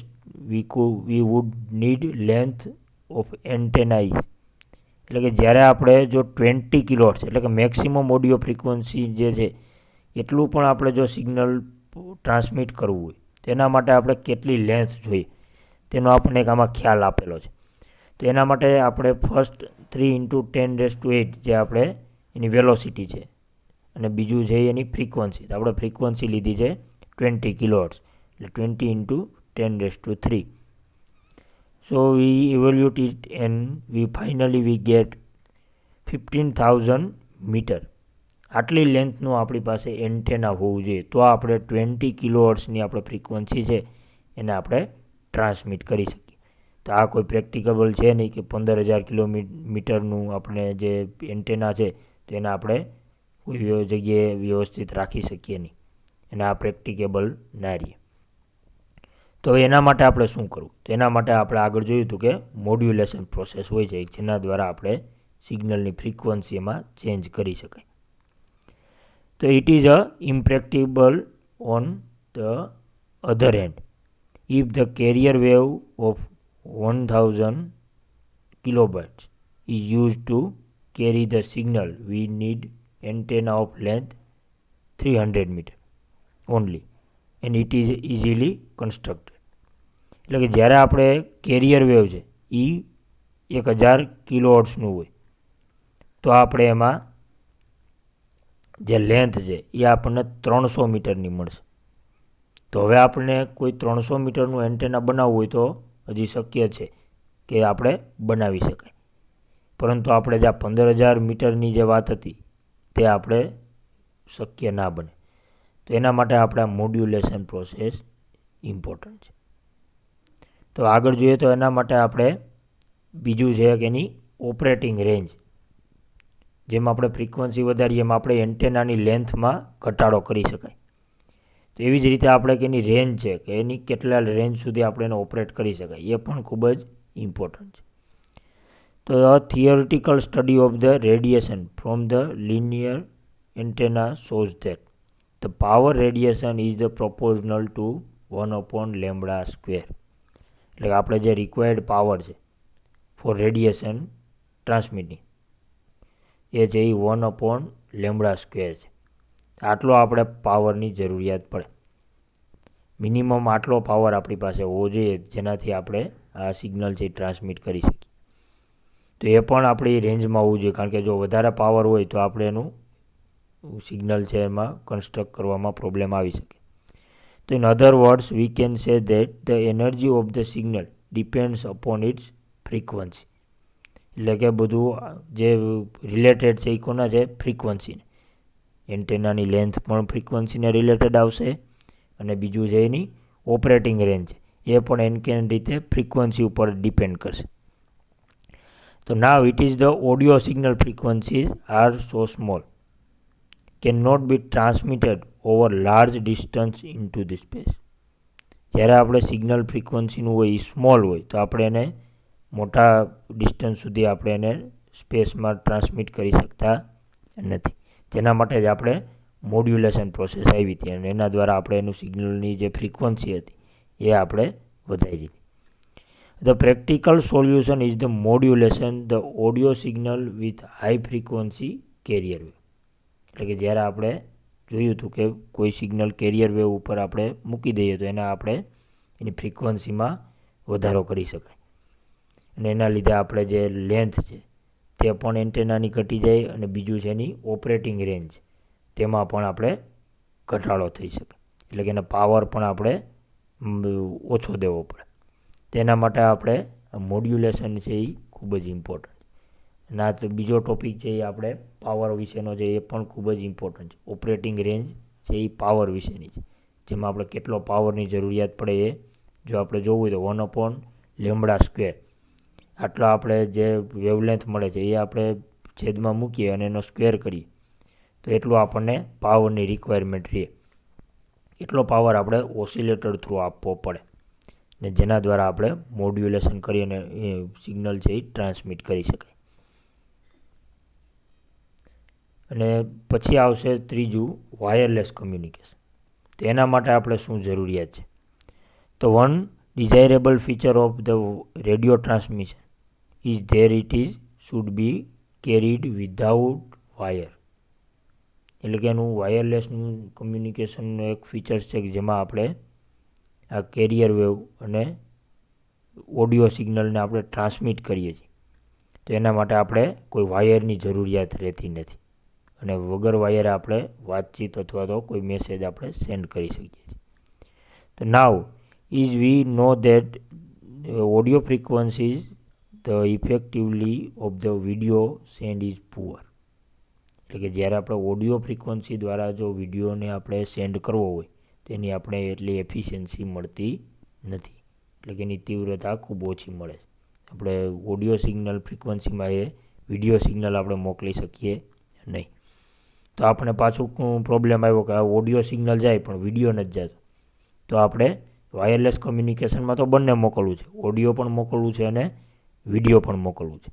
[SPEAKER 1] we would need length of antenna is, એટલે કે જ્યારે આપણે જો 20 kHz એટલે કે મેક્સિમમ ઓડિયો ફ્રીક્વન્સી જે છે એટલું પણ આપણે જો સિગ્નલ ટ્રાન્સમિટ કરવું હોય તેના માટે આપણે કેટલી લેન્થ જોઈએ તેનો આપણને એક આમાં ખ્યાલ આપેલો છે. તો એના માટે આપણે ફર્સ્ટ 3 into 10 raised to 8 જે આપણે એની વેલોસિટી છે અને બીજું છે એની ફ્રીક્વન્સી. તો આપણે ફ્રીક્વન્સી લીધી છે 20 kHz, એટલે 20 into 10 raised to 3. So we evaluate it and we finally get 15,000 meter. આટલી લેન્થનું આપણી પાસે એન્ટેના હોવું જોઈએ તો આપણે 20 kHzની આપણે ફ્રીક્વન્સી છે એને આપણે ટ્રાન્સમિટ કરી શકીએ. તો આ કોઈ પ્રેક્ટિકેબલ છે નહીં કે 15,000 કિલોમીટરનું આપણે જે એન્ટેના છે તો એને આપણે કોઈ જગ્યાએ વ્યવસ્થિત રાખી શકીએ નહીં, અને આ પ્રેક્ટિકેબલ ના રહીએ. તો એના માટે આપણે શું કરવું? તો એના માટે આપણે આગળ જોયું હતું કે મોડ્યુલેશન પ્રોસેસ હોય છે જેના દ્વારા આપણે સિગ્નલની ફ્રીક્વન્સી એમાં ચેન્જ કરી શકાય. તો it is impracticable on the other hand if the carrier wave of 1000 kilobytes is used to carry the signal. We need antenna of length 300 meter only, and it is easily constructed. એટલે કે જ્યારે આપણે carrier wave છે એ 1000 કિલોહર્ટ્ઝનું હોય તો આપણે એમાં જે લેન્થ છે એ આપણને 300 મીટરની મળશે. તો હવે આપણને કોઈ 300 મીટરનું એન્ટેના બનાવવું હોય તો હજી શક્ય છે કે આપણે બનાવી શકાય, પરંતુ આપણે જે 15,000 મીટરની જે વાત હતી તે આપણે શક્ય ના બને. તો એના માટે આપણે આ મોડ્યુલેશન પ્રોસેસ ઇમ્પોર્ટન્ટ છે. તો આગળ જોઈએ તો એના માટે આપણે બીજું છે કે એની ઓપરેટિંગ રેન્જ. જેમ આપણે ફ્રીક્વન્સી વધારીએ એમ આપણે એન્ટેનાની લેન્થમાં ઘટાડો કરી શકાય. તો એવી જ રીતે આપણે કે એની રેન્જ છે કે એની કેટલા રેન્જ સુધી આપણે એને ઓપરેટ કરી શકાય એ પણ ખૂબ જ ઇમ્પોર્ટન્ટ છે. તો theoretical study of the radiation from the linear antenna shows that the power radiation is the proportional to 1/λ². એટલે કે આપણે જે રિક્વાયર્ડ પાવર છે ફોર રેડિયેશન ટ્રાન્સમિટિંગ એ છે એ 1/λ² છે. આટલો આપણે પાવરની જરૂરિયાત પડે. મિનિમમ આટલો પાવર આપણી પાસે હોવો જોઈએ જેનાથી આપણે આ સિગ્નલ છે ટ્રાન્સમિટ કરી શકીએ. તો એ પણ આપણી રેન્જમાં હોવું જોઈએ, કારણ કે જો વધારે પાવર હોય તો આપણે એનું સિગ્નલ છે એમાં કન્સ્ટ્રક્ટ કરવામાં પ્રોબ્લેમ આવી શકે. તો in other words we can say that the energy of the signal depends upon its frequency. એટલે કે બધું જે રિલેટેડ છે એ કોના છે? ફ્રીક્વન્સીને. એન્ટેનાની લેન્થ પણ ફ્રીક્વન્સીને રિલેટેડ આવશે, અને બીજું છે એની ઓપરેટિંગ રેન્જ એ પણ એનકેન રીતે ફ્રીક્વન્સી ઉપર ડિપેન્ડ કરશે. તો now it is the audio signal frequencies are so small can not be transmitted over large distance in to the space. જ્યારે આપણે સિગ્નલ ફ્રીક્વન્સીનું હોય એ સ્મોલ હોય તો આપણે એને મોટા ડિસ્ટન્સ સુધી આપણે એને સ્પેસમાં ટ્રાન્સમિટ કરી શકતા નથી. જેના માટે જ આપણે મોડ્યુલેશન પ્રોસેસ આવી હતી, અને એના દ્વારા આપણે એનું સિગ્નલની જે ફ્રીક્વન્સી હતી એ આપણે વધારી દીધી. The practical solution is the modulation the audio signal with high frequency carrier wave. એટલે કે જ્યારે આપણે જોયું હતું કે કોઈ સિગ્નલ કેરિયર વેવ ઉપર આપણે મૂકી દઈએ તો એને આપણે એની ફ્રીક્વન્સીમાં વધારો કરી શકાય, અને એના લીધે આપણે જે લેન્થ છે તે પણ એન્ટેનાની ઘટી જાય, અને બીજું છે એની ઓપરેટિંગ રેન્જ તેમાં પણ આપણે ઘટાડો થઈ શકે. એટલે કે એને પાવર પણ આપણે ઓછો દેવો પડે. તેના માટે આપણે મોડ્યુલેશન છે એ ખૂબ જ ઇમ્પોર્ટન્ટ. અને આ તો બીજો ટોપિક છે એ આપણે પાવર વિશેનો છે એ પણ ખૂબ જ ઇમ્પોર્ટન્ટ છે. ઓપરેટિંગ રેન્જ છે એ પાવર વિશેની છે, જેમાં આપણે કેટલો પાવરની જરૂરિયાત પડે એ જો આપણે જોવું હોય તો 1/λ². આટલા આપણે જે વેવલેન્થ મળે છે એ આપણે છેદમાં મૂકીએ અને એનો સ્ક્વેર કરીએ તો એટલું આપણને પાવરની રિક્વાયરમેન્ટ રહે. એટલો પાવર આપણે ઓસિલેટર થ્રુ આપવો પડે, ને જેના દ્વારા આપણે મોડ્યુલેશન કરી અને એ સિગ્નલ છે એ ટ્રાન્સમિટ કરી શકાય. અને પછી આવશે ત્રીજું વાયરલેસ કમ્યુનિકેશન. તો એના માટે આપણે શું જરૂરિયાત છે? તો one desirable feature of the radio transmission is there it is should be carried without wire. એટલે કે એનું વાયરલેસનું કમ્યુનિકેશનનું એક ફીચર્સ છે કે જેમાં આપણે આ કેરિયર વેવ અને ઓડિયો સિગ્નલને આપણે ટ્રાન્સમિટ કરીએ છીએ, તો એના માટે આપણે કોઈ વાયરની જરૂરિયાત રહેતી નથી, અને વગર વાયરે આપણે વાતચીત અથવા તો કોઈ મેસેજ આપણે સેન્ડ કરી શકીએ છીએ. તો now is we know that audio frequencies the effectively of the video send is poor. એટલે કે જ્યારે આપણે ઓડિયો ફ્રીક્વન્સી દ્વારા જો વિડીયોને આપણે સેન્ડ કરવો હોય તો એની આપણે એટલી એફિશિયન્સી મળતી નથી. એટલે કે એની તીવ્રતા ખૂબ ઓછી મળે છે. આપણે ઓડિયો સિગ્નલ ફ્રીક્વન્સીમાં એ વિડીયો સિગ્નલ આપણે મોકલી શકીએ નહીં. તો આપણે પાછું પ્રોબ્લેમ આવ્યો કે આ ઓડિયો સિગ્નલ જાય પણ વિડીયો નથી જતો. તો આપણે વાયરલેસ કમ્યુનિકેશનમાં તો બંને મોકલવું છે, ઓડિયો પણ મોકલવું છે અને વિડીયો પણ મોકલવું છે.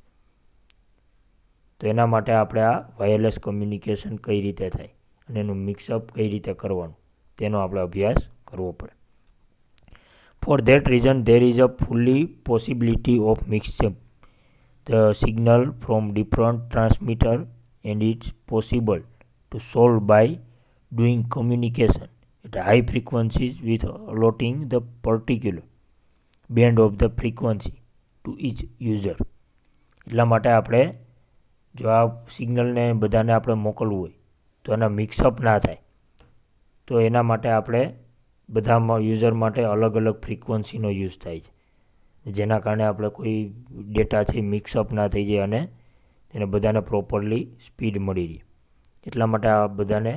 [SPEAKER 1] તો એના માટે આપણે આ વાયરલેસ કમ્યુનિકેશન કઈ રીતે થાય અને એનું મિક્સઅપ કઈ રીતે કરવાનું તેનો આપણે અભ્યાસ કરવો પડે. For that reason there is a fully possibility of mixup the signal from different transmitter and it's possible to solve by doing communication at high frequencies with allotting the particular band of the frequency to each user. એટલા માટે આપણે જો આ સિગ્નલને બધાને આપણે મોકલવું હોય તો એના મિક્સઅપ ના થાય, તો એના માટે આપણે બધા યુઝર માટે અલગ અલગ ફ્રીક્વન્સીનો યુઝ થાય છે, જેના કારણે આપણે કોઈ ડેટા છે મિક્સઅપ ના થઈ જાય અને તેને બધાને પ્રોપરલી સ્પીડ મળી રહે. એટલા માટે આ બધાને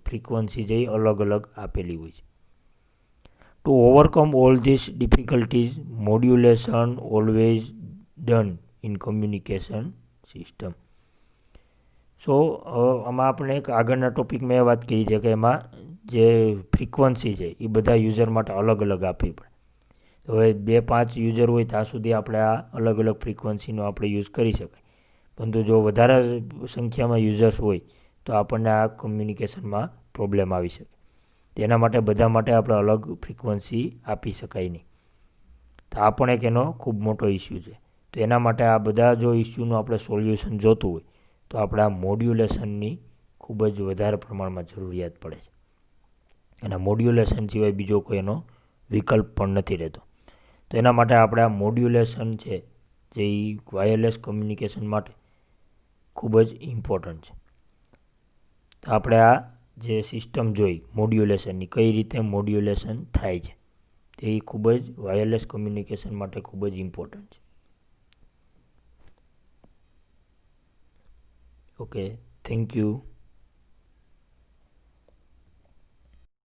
[SPEAKER 1] ફ્રીક્વન્સી જે અલગ અલગ આપેલી હોય છે. To overcome all this difficulties modulation always done in communication system. So આમાં આપણે એક આગળના ટોપિકમાં એ વાત કરી છે કે એમાં જે ફ્રીક્વન્સી છે એ બધા યુઝર માટે અલગ અલગ આપવી પડે. તો હવે 2-5 યુઝર હોય ત્યાં સુધી આપણે આ અલગ અલગ ફ્રીક્વન્સીનો આપણે યુઝ કરી શકાય, પરંતુ જો વધારે સંખ્યામાં યુઝર્સ હોય તો આપણને આ કમ્યુનિકેશનમાં પ્રોબ્લેમ આવી શકે. તેના માટે બધા માટે આપણે અલગ ફ્રીક્વન્સી આપી શકાય નહીં. તો આ પણ એક એનો ખૂબ મોટો ઇસ્યુ છે. તો એના માટે આ બધા જો ઇસ્યુનું આપણે સોલ્યુશન જોતું હોય તો આપણે આ મોડ્યુલેશનની ખૂબ જ વધારે પ્રમાણમાં જરૂરિયાત પડે છે, અને મોડ્યુલેશન સિવાય બીજો કોઈ એનો વિકલ્પ પણ નથી રહેતો. તો એના માટે આપણે આ મોડ્યુલેશન છે જે વાયરલેસ કમ્યુનિકેશન માટે ખૂબ જ ઇમ્પોર્ટન્ટ છે. તો આપણે આ જે સિસ્ટમ જોઈ મોડ્યુલેશનની, કઈ રીતે મોડ્યુલેશન થાય છે, તે ખૂબ જ વાયરલેસ કમ્યુનિકેશન માટે ખૂબ જ ઇમ્પોર્ટન્ટ છે. Okay, thank you.